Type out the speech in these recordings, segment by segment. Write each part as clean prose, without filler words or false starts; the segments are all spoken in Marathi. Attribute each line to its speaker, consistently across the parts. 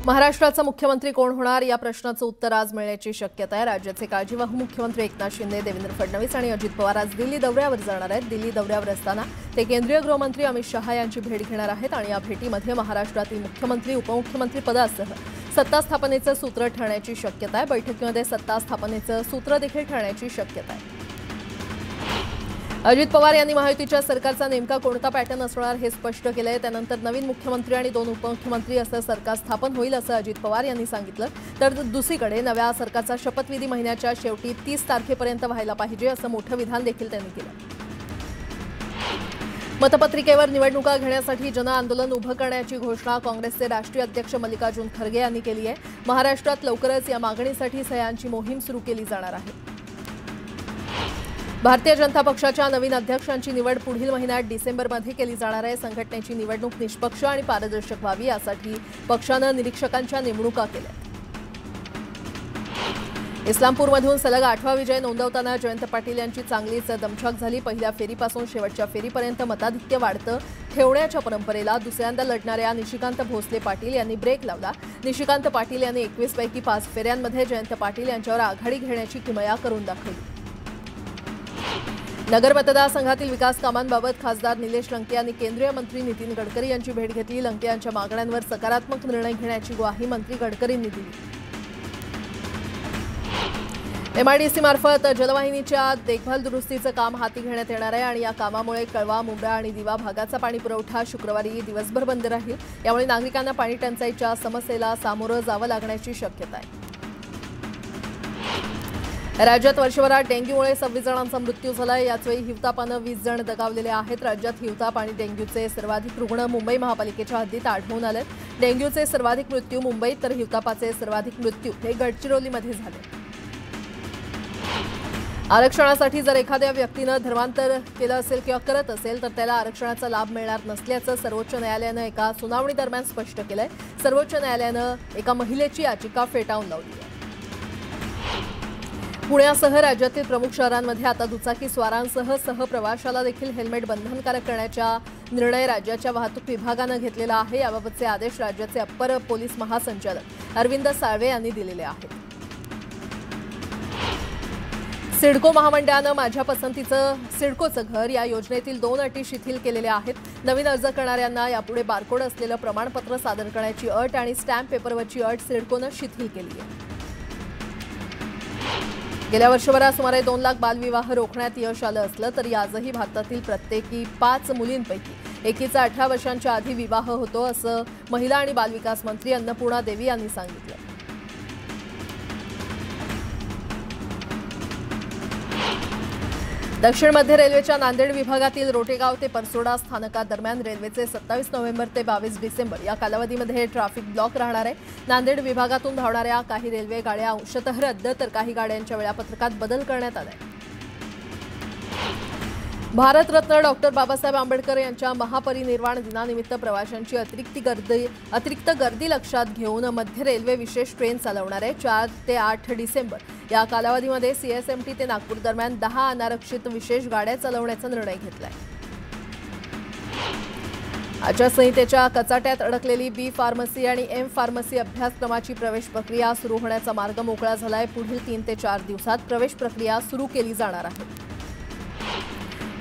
Speaker 1: महाराष्ट्राचा मुख्यमंत्री कोण होणार या प्रश्नाचं उत्तर आज मिळण्याची शक्यता आहे। राज्याचे काळजीवाहू मुख्यमंत्री एकनाथ शिंदे, देवेंद्र फडणवीस आणि अजित पवार आज दिल्ली दौऱ्यावर जाणार आहेत। दिल्ली दौऱ्यावर असताना ते केंद्रीय गृहमंत्री अमित शहा यांची भेट घेणार आहेत आणि या भेटीमध्ये महाराष्ट्रातील मुख्यमंत्री, उपमुख्यमंत्री पदासह सत्ता स्थापनेचं सूत्र ठरण्याची शक्यता आहे। बैठकीमध्ये सत्ता स्थापनेचं सूत्र देखील ठरण्याची शक्यता आहे। अजित पवार यांनी महायुतीच्या सरकारचा नेमका कोणता पॅटर्न असणार हे स्पष्ट केलंय। त्यानंतर नवीन मुख्यमंत्री आणि 2 उपमुख्यमंत्री असं सरकार स्थापन होईल असं अजित पवार यांनी सांगितलं। तर दुसरीकडे नव्या सरकारचा शपथविधी महिन्याच्या शेवटी 30 तारखेपर्यंत व्हायला पाहिजे असं मोठं विधान देखील त्यांनी केलं। मतपत्रिकेवर निवडणुका घेण्यासाठी जन आंदोलन उभं करण्याची घोषणा काँग्रेसचे राष्ट्रीय अध्यक्ष मल्लिकार्जुन खरगे यांनी केली आहे। महाराष्ट्रात लवकरच या मागणीसाठी सह्यांची मोहीम सुरू केली जाणार आहे। भारतीय जनता पक्षाच्या नवीन अध्यक्षांची निवड पुढील महिन्यात डिसेंबरमध्ये केली जाणार आहे। संघटनेची निवडणूक निष्पक्ष आणि पारदर्शक व्हावी यासाठी पक्षानं निरीक्षकांच्या नेमणुका केल्या। इस्लामपूरमधून सलग 8वा विजय नोंदवताना जयंत पाटील यांची चांगलीच दमछाक झाली। पहिल्या फेरीपासून शेवटच्या फेरीपर्यंत मताधिक्य वाढतं ठेवण्याच्या परंपरेला दुसऱ्यांदा लढणाऱ्या निशिकांत भोसले पाटील यांनी ब्रेक लावला। निशिकांत पाटील यांनी 21 पैकी 5 फेऱ्यांमध्ये जयंत पाटील यांच्यावर आघाडी घेण्याची किमया करून दाखवली। नगर मतदारसंघातील विकास कामांबाबत खासदार निलेश लंके यांनी केंद्रीय मंत्री नितीन गडकरी यांची भेट घेतली। लंके यांच्या मागण्यांवर सकारात्मक निर्णय घेण्याची ग्वाही मंत्री गडकरींनी दिली। एमआयडीसी मार्फत जलवाहिनीच्या देखभाल दुरुस्तीचं काम हाती घेण्यात येणार आहे आणि या कामामुळे कळवा, मुंब्रा आणि दिवा भागाचा पाणी पुरवठा शुक्रवारी दिवसभर बंद राहील। यामुळे नागरिकांना पाणी टंचाईच्या समस्येला सामोरं जावं लागण्याची शक्यता आहे। राज्यात वर्षभरात डेंग्यूमुळे 26 जणांचा मृत्यू झाला आहे। याचवेळी हिवतापानं 20 जण दगावलेले आहेत। राज्यात हिवताप आणि डेंग्यूचे सर्वाधिक रुग्ण मुंबई महापालिकेच्या हद्दीत आढळून आले। डेंग्यूचे सर्वाधिक मृत्यू मुंबईत तर हिवतापाचे सर्वाधिक मृत्यू हे गडचिरोलीमध्ये झाले। आरक्षणासाठी जर एखाद्या व्यक्तीनं धर्मांतर केलं असेल किंवा करत असेल तर त्याला आरक्षणाचा लाभ मिळणार नसल्याचं सर्वोच्च न्यायालयानं एका सुनावणी दरम्यान स्पष्ट केलंय। सर्वोच्च न्यायालयानं एका महिलेची याचिका फेटाळून लावली आहे। पुण्यासह राज्यातील प्रमुख शहरांमध्ये आता दुचाकी स्वारांसह सहप्रवाशाला देखील हेल्मेट बंधनकारक करण्याचा निर्णय राज्याच्या वाहतूक विभागानं घेतलेला आहे। याबाबतचे आदेश राज्याचे अप्पर पोलीस महासंचालक अरविंद साळवे यांनी दिलेले आहेत। सिडको महामंडळानं माझ्या पसंतीचं सिडकोचं घर या योजनेतील 2 अटी शिथिल केलेल्या आहेत। नवीन अर्ज करणाऱ्यांना यापुढे बारकोड असलेलं प्रमाणपत्र सादर करण्याची अट आणि स्टॅम्प पेपरवरची अट सिडकोनं शिथिल केली आहे। गेल्या वर्षभरात सुमारे 2 लाख बालविवाह रोखण्यात यश आलं असलं तरी आजही भारतातील प्रत्येकी 5 मुलींपैकी एकीचा 18 वर्षांच्या आधी विवाह होतो असं महिला आणि बालविकास मंत्री अन्नपूर्णा देवी यांनी सांगितलं। दक्षिण मध्य रेल्वेच्या नांदेड विभागातील रोटेगाव ते परसोडा स्थानकादरम्यान रेल्वेचे 27 नोव्हेंबर ते 22 डिसेंबर या कालावधीमध्ये ट्रॅफिक ब्लॉक राहणार आहे। नांदेड विभागातून धावणाऱ्या काही रेल्वे गाड्या अंशतः रद्द तर काही गाड्यांच्या वेळापत्रकात बदल करण्यात आलाय। भारतरत्न डॉक्टर बाबासाहेब आंबेडकर यांच्या महापरिनिर्वाण दिनानिमित्त प्रवाशांची अतिरिक्त गर्दी लक्षात घेऊन मध्य रेल्वे विशेष ट्रेन चालवणार आहे। 4 ते 8 डिसेंबर या कालावधीमध्ये सीएसएमटी ते नागपूर दरम्यान 10 अनारक्षित विशेष गाड्या चालवण्याचा निर्णय घेतलाय। आचारसंहितेच्या कचाट्यात अडकलेली बी फार्मसी आणि एम फार्मसी अभ्यासक्रमाची प्रवेश प्रक्रिया सुरू होण्याचा मार्ग मोकळा झालाय। पुढील 3 ते 4 दिवसात प्रवेश प्रक्रिया सुरू केली जाणार आहे।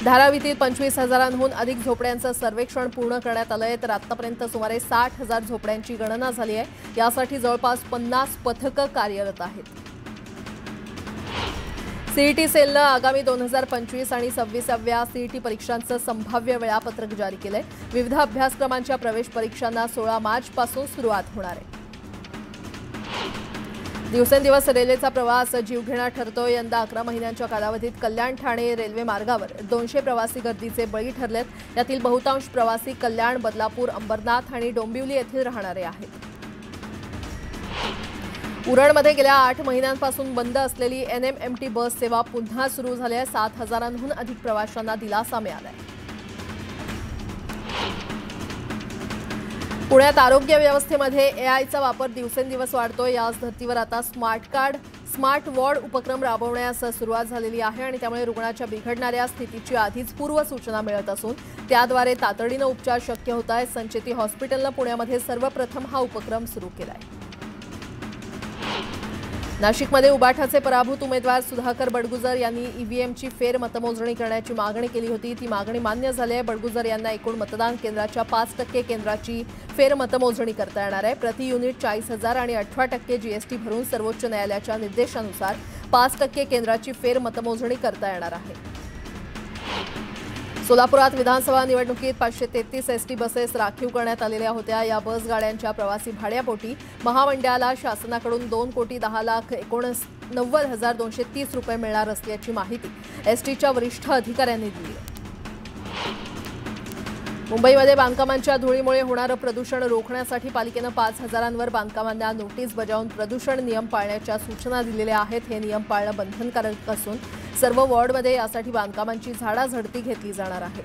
Speaker 1: धारावीतील 25,000हून अधिक झोपड्यांचं सर्वेक्षण पूर्ण करण्यात आलंय तर आतापर्यंत सुमारे 60,000 झोपड्यांची गणना झाली आहे। यासाठी जवळपास 50 पथकं कार्यरत आहेत। सीईटी सेलनं आगामी 2025 आणि 26व्या सीईटी परीक्षांचं संभाव्य वेळापत्रक जारी केलंय। विविध अभ्यासक्रमांच्या प्रवेश परीक्षांना 16 मार्चपासून सुरुवात होणार आहे। दिवसेंदिवस रेल्वेचा प्रवास जीवघेणा ठरतोय। यंदा 11 महिन्यांच्या कालावधीत कल्याण ठाणे रेल्वे मार्गावर 200 प्रवासी गर्दीचे बळी ठरलेत। यातील बहुतांश प्रवासी कल्याण, बदलापूर, अंबरनाथ आणि डोंबिवली येथील राहणारे आहेत। उरणमध्ये गेल्या 8 महिन्यांपासून बंद असलेली एनएमएमटी बस सेवा पुन्हा सुरू झाली आहे। 7,000हून अधिक प्रवाशांना दिलासा मिळालाय। पुण्यात आरोग्य व्यवस्थेमध्ये एआयचा वापर दिवसेंदिवस वाढतोय। याच धर्तीवर आता स्मार्ट कार्ड स्मार्ट वॉर्ड उपक्रम राबवण्यास सुरुवात झालेली आहे आणि त्यामुळे रुग्णाच्या बिघडणाऱ्या स्थितीची आधीच पूर्वसूचना मिळत असून त्याद्वारे तातडीनं उपचार शक्य होत आहेत। संचेती हॉस्पिटलनं पुण्यामध्ये सर्वप्रथम हा उपक्रम सुरू केला आहे। नाशिकमध्ये उबाठाचे पराभूत उमेदवार सुधाकर बडगुजर यांनी ईव्हीएमची फेर मतमोजणी करण्याची मागणी केली होती। ती मागणी मान्य झाली आहे। बडगुजर यांना एकूण मतदान केंद्राच्या 5% केंद्राची फेर मतमोजणी करता येणार आहे। प्रति युनिट 40,000 आणि 18% जीएसटी भरून सर्वोच्च न्यायालयाच्या निर्देशानुसार 5% केंद्राची फेर मतमोजणी करता येणार आहे। सोलापुरात विधानसभा निवडणुकीत 533 एसटी बसेस राखीव करण्यात आलेल्या होत्या। या बस गाड्यांच्या प्रवासी भाड्यापोटी महामंडळाला शासनाकडून 2,10,89,230 रुपये मिळणार असल्याची माहिती एसटीच्या वरिष्ठ अधिकाऱ्यांनी दिली आहे। मुंबईमध्ये बांधकामांच्या धुळीमुळे होणारं प्रदूषण रोखण्यासाठी पालिकेनं 5,000वर बांधकामांना नोटीस बजावून प्रदूषण नियम पाळण्याच्या सूचना दिलेल्या आहेत। हे नियम पाळणं बंधनकारक असून सर्व वॉर्डमध्ये यासाठी बांधकामांची झाडाझडती घेतली जाणार आहे।